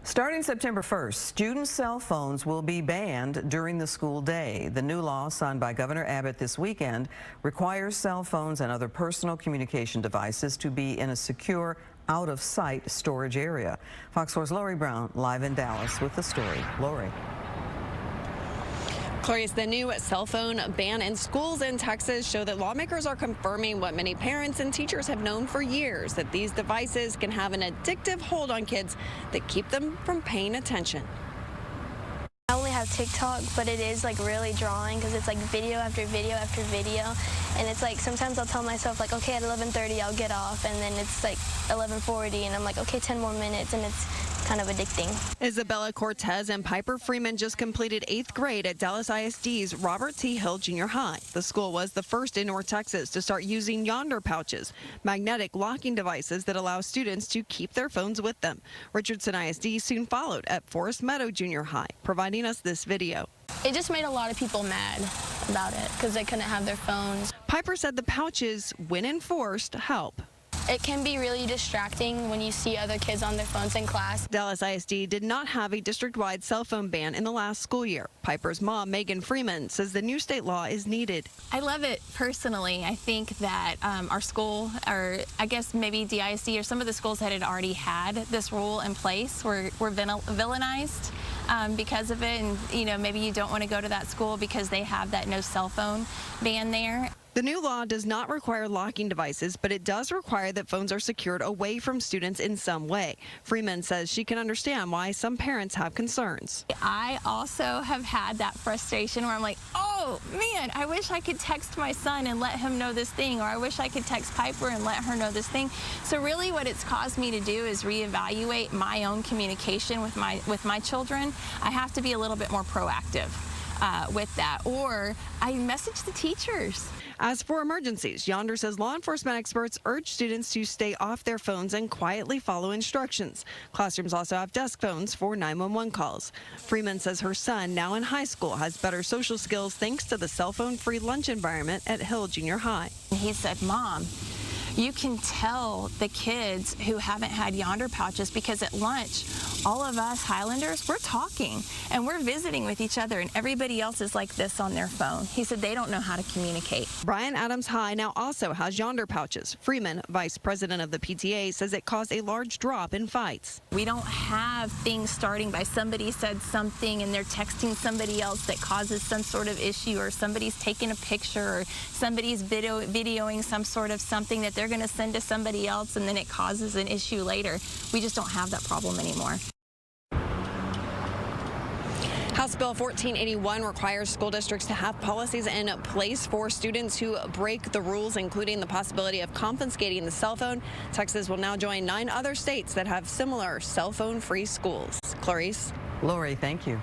Starting September 1st, student cell phones will be banned during the school day. The new law signed by Governor Abbott this weekend requires cell phones and other personal communication devices to be in a secure, out-of-sight storage area. Fox 4's Lori Brown live in Dallas with the story. Lori. Clarice, the new cell phone ban in schools in Texas show that lawmakers are confirming what many parents and teachers have known for years, that these devices can have an addictive hold on kids that keep them from paying attention. I only have TikTok, but it is like really drawing because it's like video after video after video. And it's like sometimes I'll tell myself like, okay, at 11:30 I'll get off, and then it's like 11:40 and I'm like, okay, 10 more minutes, and it's kind of addicting. Isabella Cortez and Piper Freeman just completed 8th grade at Dallas ISD's Robert T. Hill Junior High. The school was the first in North Texas to start using yonder pouches, magnetic locking devices that allow students to keep their phones with them. Richardson ISD soon followed at Forest Meadow Junior High, providing us this video. It just made a lot of people mad about it because they couldn't have their phones. Piper said the pouches, when enforced, help. It can be really distracting when you see other kids on their phones in class. Dallas ISD did not have a district-wide cell phone ban in the last school year. Piper's mom, Megan Freeman, says the new state law is needed. I love it personally. I think that our school, or I guess maybe DISD or some of the schools that had already had this rule in place were villainized because of it. And, you know, maybe you don't want to go to that school because they have that no cell phone ban there. The new law does not require locking devices, but it does require that phones are secured away from students in some way. Freeman says she can understand why some parents have concerns. I also have had that frustration where I'm like, oh man, I wish I could text my son and let him know this thing, or I wish I could text Piper and let her know this thing. So really what it's caused me to do is reevaluate my own communication with my children. I have to be a little bit more proactive with that, or I message the teachers. As for emergencies, Yonder says law enforcement experts urge students to stay off their phones and quietly follow instructions. Classrooms also have desk phones for 911 calls. Freeman says her son, now in high school, has better social skills thanks to the cell phone-free lunch environment at Hill Junior High. He said, Mom, you can tell the kids who haven't had yonder pouches because at lunch, all of us Highlanders, we're talking and we're visiting with each other, and everybody else is like this on their phone. He said they don't know how to communicate. Bryan Adams High now also has yonder pouches. Freeman, vice president of the PTA, says it caused a large drop in fights. We don't have things starting by somebody said something and they're texting somebody else that causes some sort of issue, or somebody's taking a picture, or somebody's videoing some sort of something that they're going to send to somebody else, and then it causes an issue later. We just don't have that problem anymore. House Bill 1481 requires school districts to have policies in place for students who break the rules, including the possibility of confiscating the cell phone. Texas will now join 9 other states that have similar cell phone-free schools. Clarice. Lori, thank you.